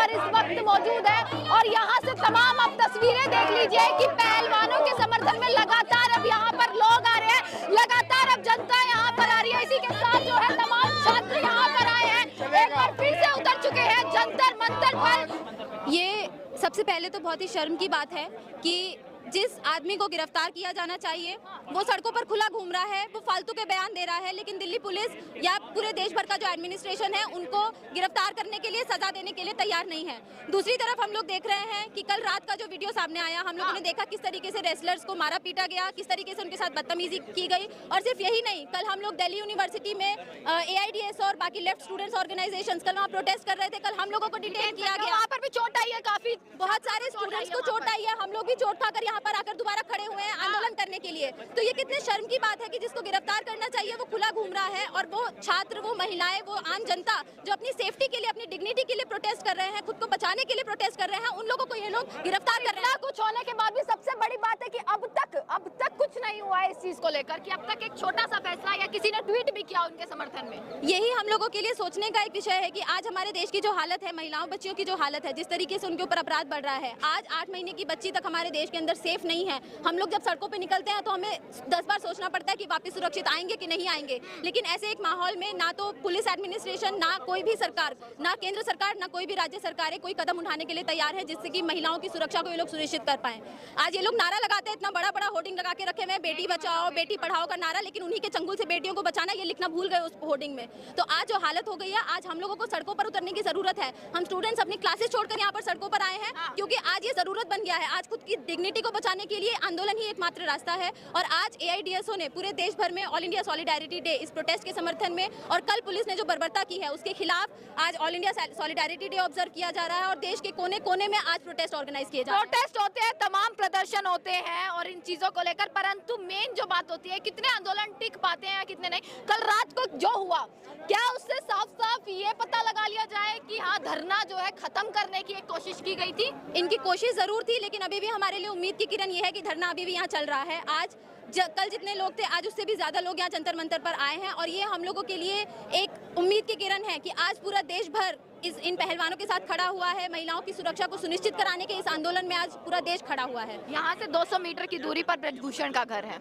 पर इस वक्त मौजूद है और यहाँ से तमाम आप तस्वीरें देख लीजिए कि पहलवानों के समर्थन में लगातार अब यहाँ पर लोग आ रहे हैं, लगातार अब जनता यहाँ पर आ रही है। इसी के साथ जो है तमाम छात्र यहाँ पर आए हैं, एक बार फिर से उतर चुके हैं जंतर मंतर पर। ये सबसे पहले तो बहुत ही शर्म की बात है कि जिस आदमी को गिरफ्तार किया जाना चाहिए वो सड़कों पर खुला घूम रहा है, वो फालतू के बयान दे रहा है, लेकिन दिल्ली पुलिस या पूरे देश भर का जो एडमिनिस्ट्रेशन है उनको गिरफ्तार करने के लिए, सजा देने के लिए तैयार नहीं है। दूसरी तरफ हम लोग देख रहे हैं कि कल रात का जो वीडियो सामने आया, हम लोगों ने देखा किस तरीके से रेसलर्स को मारा पीटा गया, किस तरीके से उनके साथ बदतमीजी की गई। और सिर्फ यही नहीं, कल हम लोग दिल्ली यूनिवर्सिटी में AIDS और बाकी लेफ्ट स्टूडेंट्स ऑर्गेनाइजेशंस कल वहाँ प्रोटेस्ट कर रहे थे, कल हम लोगों को डिटेन किया गया। वहाँ पर भी चोट आई है, काफी बहुत सारे स्टूडेंट्स को चोट आई है, हम लोग भी चोट खाकर यहाँ पर आकर दोबारा खड़े हुए हैं आंदोलन करने के लिए। तो ये कितने शर्म की बात है कि जिसको गिरफ्तार करना चाहिए वो खुला घूम रहा है, और वो छात्र, वो महिलाएं, वो आम जनता जो अपनी सेफ्टी के लिए, अपनी डिग्निटी के लिए प्रोटेस्ट कर रहे हैं, खुद को बचाने के लिए प्रोटेस्ट कर रहे हैं, उन लोगों को ये लोग गिरफ्तार कर रहे हैं। कुछ होने के बाद भी सबसे बड़ी बात है कि अब तक कुछ नहीं हुआ है इस चीज को लेकर, कि अब तक एक छोटा सा फैसला या किसी ने ट्वीट भी किया उनके समर्थन में। यही हम लोगों के लिए सोचने का एक विषय है कि आज हमारे देश की जो हालत है, महिलाओं बच्चियों की जो हालत है, जिस तरीके से उनके ऊपर अपराध बढ़ रहा है, आज 8 महीने की बच्ची तक हमारे देश के अंदर सेफ नहीं है। हम लोग जब सड़कों पे निकलते हैं तो हमें 10 बार सोचना पड़ता है कि वापस सुरक्षित आएंगे कि नहीं आएंगे। लेकिन ऐसे एक माहौल में ना तो पुलिस एडमिनिस्ट्रेशन, ना कोई भी सरकार, ना केंद्र सरकार, ना कोई भी राज्य सरकारें कोई कदम उठाने के लिए तैयार है जिससे कि महिलाओं की सुरक्षा को ये लोग सुनिश्चित कर पाए। आज ये लोग नारा लगाते हैं, इतना बड़ा बड़ा होर्डिंग लगा के रखे हुए हैं, बेटी बचाओ बेटी पढ़ाओ का नारा, लेकिन उन्हीं के चंगुल से बेटियों को बचाना ये लिखना भूल गए उस होर्डिंग में। तो आज जो हालत हो गई है, आज हम लोगों को सड़कों पर उतरने की जरूरत है। हम स्टूडेंट्स अपनी क्लासेस छोड़कर यहाँ पर सड़कों पर आए हैं क्योंकि आज ये जरूरत बन गया है। आज खुद की डिग्निटी को बचाने के लिए आंदोलन ही एकमात्र रास्ता है। और आज AIDSO ने पूरे देश भर में ऑल इंडिया सॉलिडारिटी डे, इस प्रोटेस्ट के समर्थन में, और कल पुलिस ने जो बर्बरता की है उसके खिलाफ आज all India solidarity day observe किया जा रहा है और देश के कोने कोने में आज प्रोटेस्ट ऑर्गेनाइज किए जा रहे हैं। प्रोटेस्ट होते हैं, तमाम प्रदर्शन होते हैं और इन चीजों को लेकर, परंतु मेन जो बात होती है कितने आंदोलन टिक पाते हैं या कितने नहीं। कल रात को जो हुआ, क्या उससे साफ साफ ये पता लगा लिया जाए कि हाँ, धरना जो है खत्म करने की एक कोशिश की गई थी? इनकी कोशिश जरूर थी, लेकिन अभी भी हमारे लिए उम्मीद की किरण ये है कि धरना अभी भी यहाँ चल रहा है। आज कल जितने लोग थे, आज उससे भी ज्यादा लोग यहाँ जंतर मंतर पर आए हैं, और ये हम लोगों के लिए एक उम्मीद की किरण है कि आज पूरा देश भर इन पहलवानों के साथ खड़ा हुआ है। महिलाओं की सुरक्षा को सुनिश्चित कराने के इस आंदोलन में आज पूरा देश खड़ा हुआ है। यहाँ से 200 मीटर की दूरी पर ब्रजभूषण का घर है।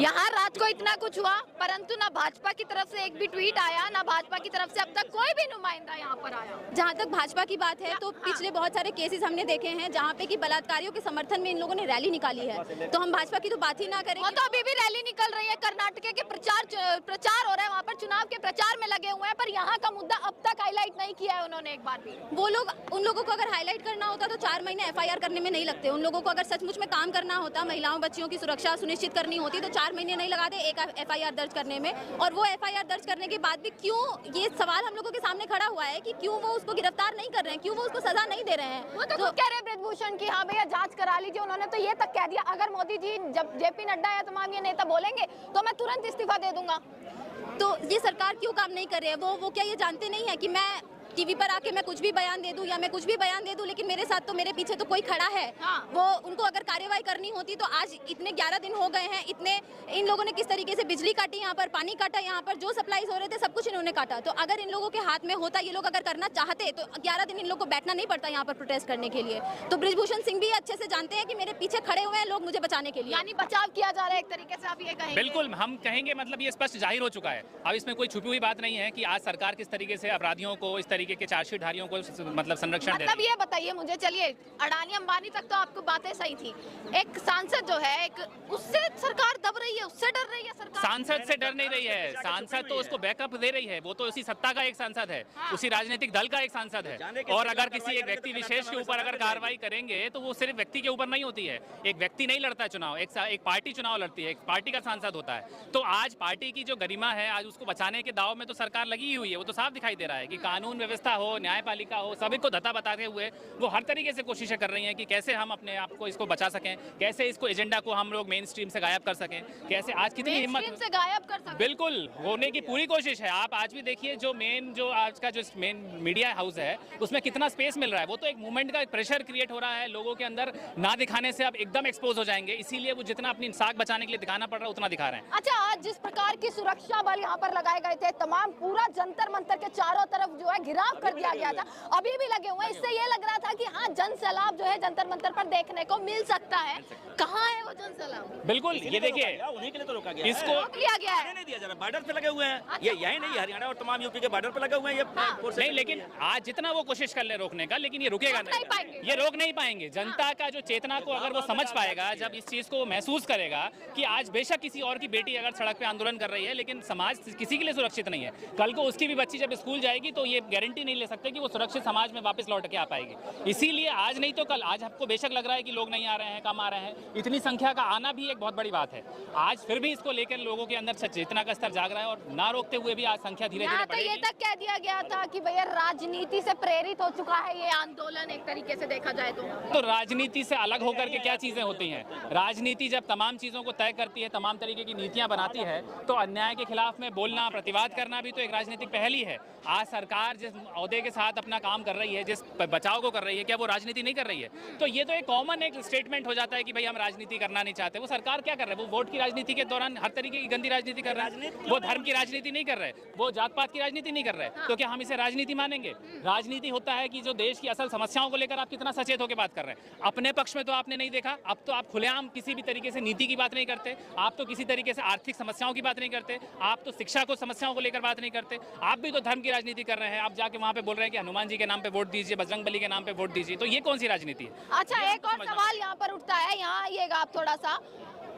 यहाँ रात को इतना कुछ हुआ, परंतु ना भाजपा की तरफ से एक भी ट्वीट आया, ना भाजपा की तरफ से अब तक कोई भी नुमाइंदा यहाँ पर आया। जहाँ तक भाजपा की बात है तो पिछले बहुत सारे केसेस हमने देखे हैं जहाँ पे कि बलात्कारियों के समर्थन में इन लोगों ने रैली निकाली है। तो हम भाजपा की तो बात ही ना करें। वो तो अभी भी रैली निकल रही है, कर्नाटक के प्रचार हो रहा है, वहाँ पर चुनाव के प्रचार में लगे हुए हैं, पर यहाँ का मुद्दा अब तक हाईलाइट नहीं किया है उन्होंने एक बार। वो लोग, उन लोगों को अगर हाईलाइट करना होता तो 4 महीने FIR करने में नहीं लगते। उन लोगों को अगर सचमुच में काम करना होता, महिलाओं बच्चियों की सुरक्षा सुनिश्चित करनी होती, तो 4 महीने नहीं लगाते एक FIR दर्ज करने में। और वो FIR दर्ज करने के बाद भी क्यों, ये सवाल हम लोगों के सामने खड़ा हुआ है कि क्यों वो उसको गिरफ्तार नहीं कर रहे हैं, क्यों वो उसको सजा नहीं दे रहे हैं। वो तो कह रहे हैं ब्रजभूषण की, हाँ भैया जांच करा लीजिए। उन्होंने तो ये तक कह दिया, अगर मोदी जी, जब JP नड्डा या तमाम ये नेता बोलेंगे तो मैं तुरंत इस्तीफा दे दूंगा। तो ये सरकार क्यों काम नहीं कर रही है? वो क्या ये जानते नहीं है कि मैं टीवी पर आके मैं कुछ भी बयान दे दूं या मैं कुछ भी बयान दे दूं, लेकिन मेरे साथ तो, मेरे पीछे तो कोई खड़ा है। वो उनको अगर कार्यवाही करनी होती तो आज इतने 11 दिन हो गए हैं, इतने इन लोगों ने किस तरीके से बिजली काटी, यहाँ पर पानी काटा, यहाँ पर जो सप्लाईज हो रहे थे सब कुछ इन्होंने काटा। तो अगर इन लोगों के हाथ में होता, ये लोग अगर करना चाहते तो 11 दिन इन लोग को बैठना नहीं पड़ता यहाँ पर प्रोटेस्ट करने के लिए। तो ब्रजभूषण सिंह भी अच्छे से जानते हैं कि मेरे पीछे खड़े हुए हैं लोग मुझे बचाने के लिए। यानी बचाव किया जा रहा है एक तरीके से, आप ये कहेंगे? बिल्कुल, हम कहेंगे, मतलब ये स्पष्ट जाहिर हो चुका है। अब इसमें कोई छुपी हुई बात नहीं है कि आज सरकार किस तरीके से अपराधियों को, इस तरीके के चार्जशीट धारियों को मतलब संरक्षण दे रही है। मतलब ये बताइए मुझे, चलिए अडानी अंबानी तक तो आपको बातें सही थी, एक सांसद जो है, एक उससे सरकार दब रही है, उससे डर रही है सरकार? सांसद से डर नहीं रही है, सांसद तो उसको बैकअप दे रही है। वो तो उसी सत्ता का एक सांसद है, उसी राजनीतिक दल का एक सांसद है। और अगर किसी एक व्यक्ति विशेष के ऊपर अगर कार्रवाई करेंगे तो वो सिर्फ व्यक्ति के ऊपर नहीं होती है। एक व्यक्ति नहीं लड़ता चुनाव, एक पार्टी चुनाव लड़ती है, एक पार्टी का सांसद होता है। तो आज पार्टी की जो गरिमा है, आज उसको बचाने के दाव में तो सरकार लगी हुई है। वो तो साफ दिखाई दे रहा है कि कानून व्यवस्था हो, न्यायपालिका हो, सभी को धता बताते हुए वो हर तरीके से कोशिशें कर रही हैं कि कैसे हम अपने आप को इसको बचा सकें, कैसे इसको एजेंडा को हम लोग मेन स्ट्रीम से गायब कर सकें, कैसे आज कितनी हिम्मत से गायब कर सकें। बिल्कुल होने की पूरी कोशिश है। आप आज भी देखिए जो आज का जो मेन मीडिया हाउस है उसमें कितना स्पेस मिल रहा है। वो तो एक मूवमेंट का प्रेशर क्रिएट हो रहा है लोगों के अंदर, ना दिखाने से अब एकदम एक्सपोज हो जाएंगे, इसीलिए वो जितना अपनी साख बचाने के लिए दिखाना पड़ रहा है उतना दिखा रहे हैं। अच्छा, आज जिस प्रकार की सुरक्षा बल यहाँ पर लगाए गए थे, तमाम पूरा जंतर मंतर के चारों तरफ जो है घिरा खिलाफ कर दिया गया था, अभी भी लगे हुए हैं। इससे ये लग रहा था कि हाँ जन सैलाब जो है जंतर मंतर पर देखने को मिल सकता है। कहाँ है वो जन सैलाब? बिल्कुल, ये देखिए उन्हीं के लिए तो रोका गया इसको रोक लिया गया है। नहीं दिया जा रहा, बॉर्डर पे लगे हुए हैं ये, यही नहीं हरियाणा और तमाम यूपी के बॉर्डर पे लगे हुए हैं ये फोर्स नहीं, लेकिन आज जितना वो कोशिश कर ले रोकने का, लेकिन ये रुकेगा रोक नहीं पाएंगे। ये रोक नहीं पाएंगे। जनता का जो चेतना को अगर वो समझ पाएगा, जब इस चीज को महसूस करेगा कि आज बेशक किसी और की बेटी अगर सड़क पे आंदोलन कर रही है, लेकिन समाज किसी के लिए सुरक्षित नहीं है। कल को उसकी भी बच्ची जब स्कूल जाएगी तो ये गारंटी नहीं ले सकते कि वो सुरक्षित समाज में वापस लौट के आ पाएगी। इसीलिए आज नहीं तो कल, आज आपको बेशक लग रहा है कि लोग नहीं आ रहे हैं, कम आ रहे हैं, इतनी संख्या का आना भी एक बहुत बड़ी बात है। आज फिर भी इसको लेकर लोगों के अंदर चेतना का स्तर जाग रहा है, और ना रोकते हुए भी आज संख्या धीरे धीरे यहाँ तो ये बढ़ेगी। तक कह दिया गया था कि भैया राजनीति से प्रेरित हो चुका है ये आंदोलन, एक तरीके से देखा जाए तो राजनीति से अलग होकर के क्या चीजें होती हैं? राजनीति जब तमाम चीजों को तय करती है, तमाम तरीके की नीतियां बनाती है, तो अन्याय के खिलाफ में बोलना, प्रतिवाद करना भी तो एक राजनीतिक पहल ही है। आज सरकार जिस ओहदे के साथ अपना काम कर रही है, जिस बचाव को कर रही है, क्या वो राजनीति नहीं कर रही है? तो ये तो एक कॉमन एक स्टेटमेंट हो जाता है कि भाई हम राजनीति करना नहीं चाहते। वो सरकार क्या कर रहे हैं? वो वोट की राजनीति के दौरान हर तरीके की गंदी राजनीति कर रहे हैं। वो धर्म की राजनीति नहीं कर रहे, वो जात पात की राजनीति नहीं कर रहे। तो क्या हम इसे राजनीति मानेंगे? राजनीति होता है कि जो देश की असल समस्याओं को लेकर आप कितना सचेत होकर बात कर रहे हैं। अपने पक्ष में तो आपने नहीं देखा, अब तो आप खुलेआम किसी भी तरीके से नीति की बात नहीं करते, आप तो किसी तरीके से आर्थिक समस्याओं की बात नहीं करते, आप तो शिक्षा को समस्याओं को लेकर बात नहीं करते, आप भी तो धर्म की राजनीति कर रहे हैं। आप जाके वहां पे बोल रहे हैं कि हनुमान जी के नाम पे वोट दीजिए, बजरंगबली के नाम पे वोट दीजिए, तो ये कौन सी राजनीति है? अच्छा, एक और सवाल यहाँ पर उठता है, यहाँ आइएगा आप थोड़ा सा।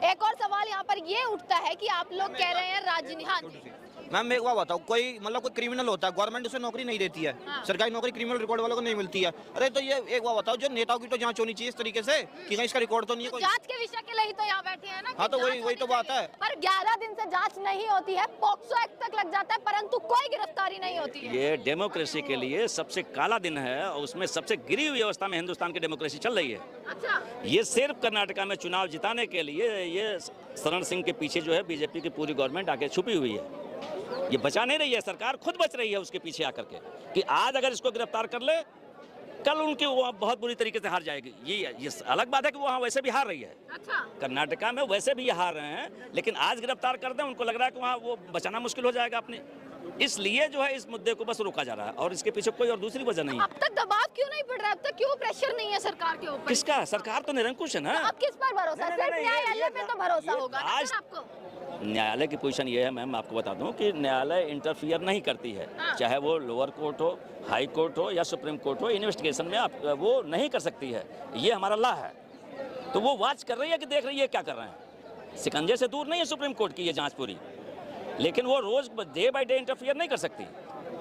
एक और सवाल यहाँ पर ये उठता है कि आप लोग कह रहे हैं राजनीति। हाँ जी मैम, मैं एक बात बताऊँ, कोई मतलब कोई क्रिमिनल होता है, गवर्नमेंट उसे नौकरी नहीं देती है, सरकारी नौकरी क्रिमिनल रिकॉर्ड वालों को नहीं मिलती है। अरे तो ये एक बात बताओ, जो नेताओं की तो जांच होनी चाहिए इस तरीके से कि कहीं इसका रिकॉर्ड तो नहीं है कोई। जांच के विषय के लिए ही तो यहाँ बैठे हैं ना। हाँ, तो वही तो बात है। पर 11 दिन से जांच नहीं होती है, पॉक्सो एक्ट तक लग जाता है, परंतु कोई गिरफ्तारी नहीं होती है। ये डेमोक्रेसी के लिए सबसे काला दिन है, और उसमें सबसे गिरी हुई अवस्था में हिंदुस्तान की डेमोक्रेसी चल रही है। अच्छा, ये सिर्फ कर्नाटका में चुनाव जिताने के लिए ये शरण सिंह के पीछे जो है बीजेपी की पूरी गवर्नमेंट आके छुपी हुई है। ये बचा नहीं रही है, सरकार खुद बच रही है उसके पीछे आकर के कि आज अगर इसको गिरफ्तार कर ले, कल उनकी वो बहुत बुरी तरीके से हार जाएगी। ये अलग बात है कि वो वहाँ वैसे भी हार रही है। अच्छा, कर्नाटका में वैसे भी ये हार रहे हैं, लेकिन आज गिरफ्तार कर दें, उनको लग रहा है कि वहाँ वो बचाना मुश्किल हो जाएगा अपने। इसलिए जो है इस मुद्दे को बस रोका जा रहा है, और इसके पीछे कोई और दूसरी वजह नहीं है। अब तक दबाव क्यों नहीं पड़ रहा? अब तक क्यों प्रेशर नहीं है सरकार के ऊपर? किसका? सरकार तो निरंकुश है ना। अब किस पर भरोसा? सिर्फ न्यायालय पे तो भरोसा होगा ना आज फिर आपको। न्यायालय की पोजीशन ये है मैम, आपको बता दूं कि न्यायालय इंटरफियर नहीं करती है, चाहे वो लोअर कोर्ट हो, हाई कोर्ट हो या सुप्रीम कोर्ट हो। इन्वेस्टिगेशन में आप वो नहीं कर सकती है, ये हमारा लॉ है। तो वो वॉच कर रही है कि देख रही है क्या कर रहे हैं। सिकंजे से दूर नहीं है सुप्रीम कोर्ट की ये जांच पूरी, लेकिन वो रोज डे बाय डे इंटरफियर नहीं कर सकती,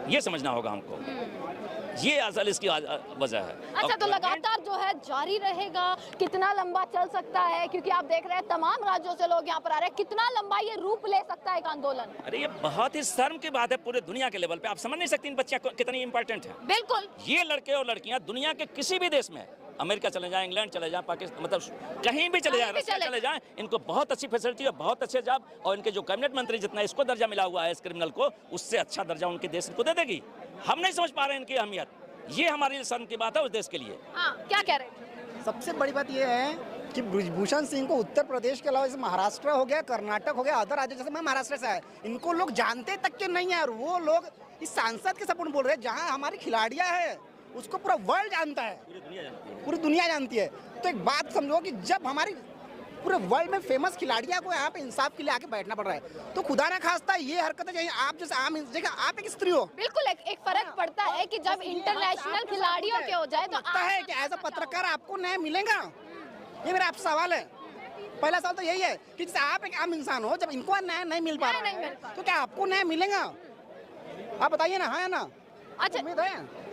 ये समझना होगा हमको। ये असल इसकी वजह है। अच्छा, तो लगातार जो है जारी रहेगा, कितना लंबा चल सकता है? क्योंकि आप देख रहे हैं तमाम राज्यों से लोग यहाँ पर आ रहे हैं, कितना लंबा ये रूप ले सकता है एक आंदोलन? अरे ये बहुत ही शर्म की बात है पूरे दुनिया के लेवल पे, आप समझ नहीं सकती इन बच्चियां कितनी इंपॉर्टेंट है। बिल्कुल, ये लड़के और लड़कियां दुनिया के किसी भी देश में, अमेरिका चले जाएं, इंग्लैंड चले जाएं, पाकिस्तान, मतलब कहीं भी चले जाएं, रशिया चले जाएं, इनको बहुत अच्छी फैसिलिटी है, बहुत अच्छे जॉब, और इनके जो कैबिनेट मंत्री जितना इसको दर्जा मिला हुआ है इस क्रिमिनल को, उससे अच्छा दर्जा उनके देश इनको दे देगी। हम नहीं समझ पा रहे हैं इनकी अहमियत। ये हमारी शर्म की बात है उस देश के लिए। हाँ, क्या कह रहे हैं? सबसे बड़ी बात यह है कि ब्रिजभूषण सिंह को उत्तर प्रदेश के अलावा जैसे महाराष्ट्र हो गया, कर्नाटक हो गया, अदर राज्य, जैसे मैं महाराष्ट्र से है, इनको लोग जानते तक के नहीं है, और वो लोग इस सांसद के सपोर्ट बोल रहे हैं जहां हमारी खिलाड़ियां हैं उसको पूरा वर्ल्ड जानता है, पूरी दुनिया जानती है। तो एक बात समझो कि जब हमारी पूरे वर्ल्ड में फेमस खिलाड़ियां को यहाँ पे इंसाफ के लिए आके बैठना पड़ रहा है, तो खुदा ना खास्ता ये हरकतें चाहिए। आप जैसे आम देखिए, आप एक स्त्री हो, बिल्कुल एक फर्क पड़ता है कि जब इंटरनेशनल खिलाड़ियों के हो जाए तो लगता है कि एज अ पत्रकार आपको न्याय मिलेगा? ये मेरा आपसे सवाल है। पहला सवाल तो यही है कि जैसे आप एक आम इंसान हो, जब इनको न्याय नहीं मिल पा रहा है तो क्या आपको न्याय मिलेगा? आप बताइए ना, हाँ या ना? अच्छा, उम्मीद है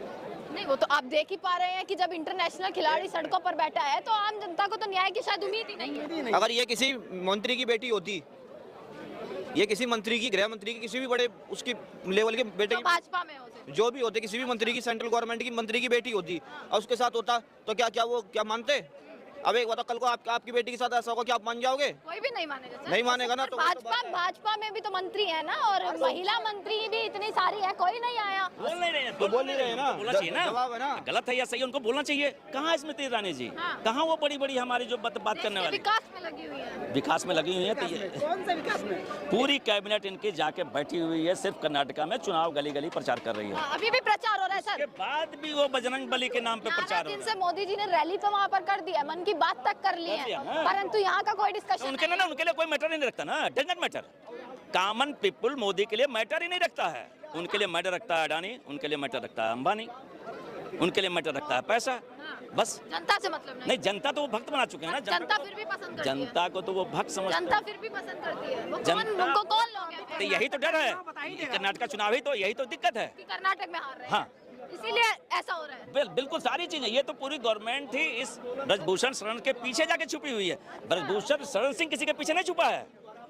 नहीं, वो तो आप देख ही पा रहे हैं कि जब इंटरनेशनल खिलाड़ी सड़कों पर बैठा है तो आम जनता को तो न्याय की शायद उम्मीद ही नहीं है। अगर ये किसी मंत्री की बेटी होती, ये किसी मंत्री की, गृह मंत्री की, किसी भी बड़े उसकी लेवल के बेटे तो की, भाजपा में हो जो भी होते, किसी भी मंत्री की, सेंट्रल गवर्नमेंट की मंत्री की बेटी होती और उसके साथ होता, तो क्या वो क्या मानते? अब एक बताओ, कल को आपकी बेटी के साथ ऐसा होगा, क्या आप मान जाओगे? कोई भी नहीं मानेगा सर। नहीं मानेगा ना, तो भाजपा में भी तो मंत्री है ना, और महिला मंत्री भी इतनी सारी है, कोई नहीं आया। बोल नहीं रहे हैं, तो बोल नहीं रहे ना, बोलना चाहिए ना, जवाब है ना। गलत है या सही उनको बोलना चाहिए। कहाँ स्मृति ईरानी जी, कहाँ वो बड़ी बड़ी हमारी जो बात करने वाली विकास में लगी हुई है, विकास में लगी हुई है। तो ये कौन से विकास में? पूरी कैबिनेट इनकी जाके बैठी हुई है, सिर्फ कर्नाटका में चुनाव गली गली प्रचार कर रही है। अभी भी प्रचार हो रहा है सर। के बाद भी वो बजरंग बली के नाम पे प्रचार हो दिन रहा से मोदी जी ने रैली तो वहाँ पर कर दी है, मन की बात तक कर ली कर है, दिया ना। परंतु यहाँ का कोई है। डिस्कशन उनके लिए ना, उनके लिए कोई मैटर ही नहीं रखता ना, doesn't matter. Common people Modi के लिए मैटर ही नहीं रखता है। उनके लिए मैटर रखता है अडानी, उनके लिए मैटर रखता है अंबानी, उनके लिए मैटर रखता है पैसा, बस। जनता से मतलब नहीं, जनता तो वो भक्त बना चुके हैं ना। जनता फिर भी पसंद करती है, जनता को तो वो भक्त समझते जनता हैं। फिर भी पसंद करती है। वो जनता- उनको कौन लोग हैं तो यही तो डर है, कर्नाटका चुनाव ही तो यही तो दिक्कत है। कि कर्नाटक में हार रहे हैं, हाँ, इसीलिए ऐसा हो रहा है। बिल्कुल सारी चीजें, ये तो पूरी गवर्नमेंट ही इस ब्रजभूषण शरण के पीछे जाके छुपी हुई है। ब्रजभूषण शरण सिंह किसी के पीछे नहीं छुपा है।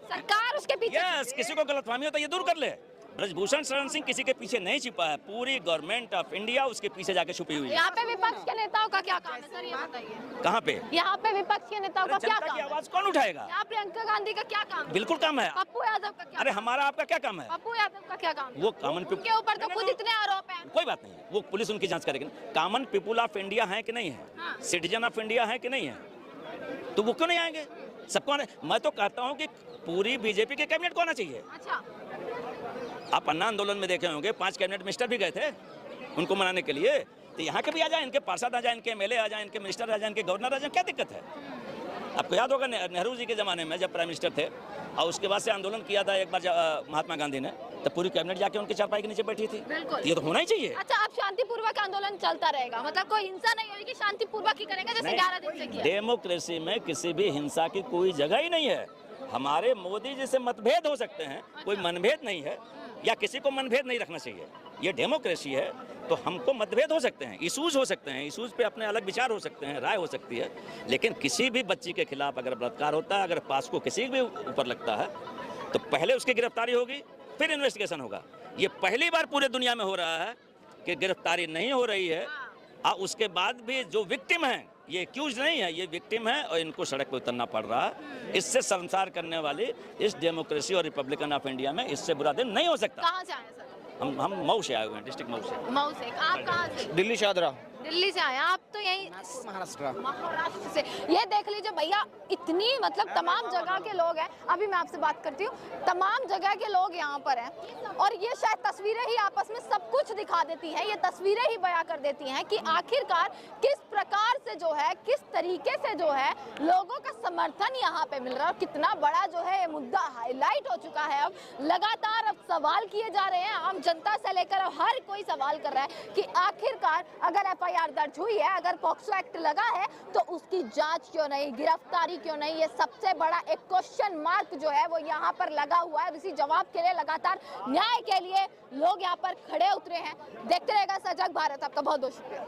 सरकार उसके पीछे यस, किसी को गलतफहमी हो तो ये दूर कर ले। ब्रजभूषण शरण सिंह किसी के पीछे नहीं छिपा है, पूरी गवर्नमेंट ऑफ इंडिया उसके पीछे जाके छुपी हुई है। यहाँ पे विपक्ष के नेताओं का क्या काम है सर, ये बताइए। कहाँ पे? यहाँ पे विपक्ष के नेताओं का क्या जनता काम की है? आवाज कौन उठाएगा? यहाँ प्रियंका गांधी का क्या काम है? बिल्कुल काम है। पप्पू यादव का क्या? अरे हमारा आपका क्या काम है? पप्पू यादव का क्या काम है? वो कॉमन पीपल उनके ऊपर तो खुद इतने आरोप हैं। कोई बात नहीं है, वो पुलिस उनकी जांच करेगी। कॉमन पीपुल ऑफ इंडिया है कि नहीं है, सिटीजन ऑफ इंडिया है कि नहीं है, तो वो क्यों नहीं आएंगे? सबको मैं तो कहता हूँ कि पूरी बीजेपी के कैबिनेट को आना चाहिए। अच्छा, आप अन्ना आंदोलन में देखे होंगे, 5 कैबिनेट मिनिस्टर भी गए थे उनको मनाने के लिए। तो यहाँ के भी आ जाए, इनके पार्षद आ जाए, इनके एमएलए आ जाए, इनके मिनिस्टर आ जाए, इनके गवर्नर आ जाए, क्या दिक्कत है? आपको याद होगा नेहरू जी के ज़माने में जब प्राइम मिनिस्टर थे और उसके बाद से आंदोलन किया था एक बार महात्मा गांधी ने, तो पूरी कैबिनेट जाके उनकी चारपाई के नीचे बैठी थी। बिल्कुल। ये तो होना ही चाहिए। अच्छा, अब शांतिपूर्वक आंदोलन चलता रहेगा, मतलब कोई हिंसा नहीं होगी, शांतिपूर्वक ही करेंगे जैसे 11 दिन से किया। डेमोक्रेसी में किसी भी हिंसा की कोई जगह ही नहीं है। हमारे मोदी जी से मतभेद हो सकते हैं, कोई मनभेद नहीं है, या किसी को मनभेद नहीं रखना चाहिए। ये डेमोक्रेसी है, तो हमको मतभेद हो सकते हैं, इशूज हो सकते हैं, इशूज पे अपने अलग विचार हो सकते हैं, राय हो सकती है, लेकिन किसी भी बच्ची के खिलाफ अगर बलात्कार होता है, अगर पास को किसी भी ऊपर लगता है, तो पहले उसकी गिरफ्तारी होगी, फिर इन्वेस्टिगेशन होगा। ये पहली बार पूरे दुनिया में हो रहा है कि गिरफ्तारी नहीं हो रही है और उसके बाद भी जो विक्टिम है, ये एक्यूज नहीं है, ये विक्टिम है और इनको सड़क पर उतरना पड़ रहा है। इससे संसार करने वाली इस डेमोक्रेसी और रिपब्लिकन ऑफ इंडिया में इससे बुरा दिन नहीं हो सकता। कहाँ से आए सर? हम मऊ से आए हुए हैं, डिस्ट्रिक्ट मऊ से। मऊ से। आप कहाँ से? दिल्ली शादरा। दिल्ली से आए, आप तो यहीं महाराष्ट्र। महाराष्ट्र से। ये देख लीजिए भैया, इतनी मतलब तमाम जगह के लोग हैं। अभी मैं आपसे बात करती हूँ, तमाम जगह के लोग यहाँ पर हैं और ये शायद तस्वीरें ही आपस में सब कुछ दिखा देती हैं, ये तस्वीरें ही बयां कर देती हैं कि आखिरकार किस प्रकार से जो है, किस तरीके से जो है लोगों का समर्थन यहाँ पे मिल रहा है और कितना बड़ा जो है ये मुद्दा हाईलाइट हो चुका है। अब लगातार अब सवाल किए जा रहे हैं, आम जनता से लेकर अब हर कोई सवाल कर रहा है कि आखिरकार अगर एफआईआर दर्ज हुई है, अगर पॉक्सो एक्ट लगा है, तो उसकी जांच क्यों नहीं, गिरफ्तारी क्यों नहीं? ये सबसे बड़ा एक क्वेश्चन मार्क जो है वो यहाँ पर लगा हुआ है। इसी जवाब के लिए लगातार न्याय के लिए लोग यहाँ पर खड़े उतरे हैं। देखते रहेगा सजग भारत। आपका बहुत बहुत शुक्रिया।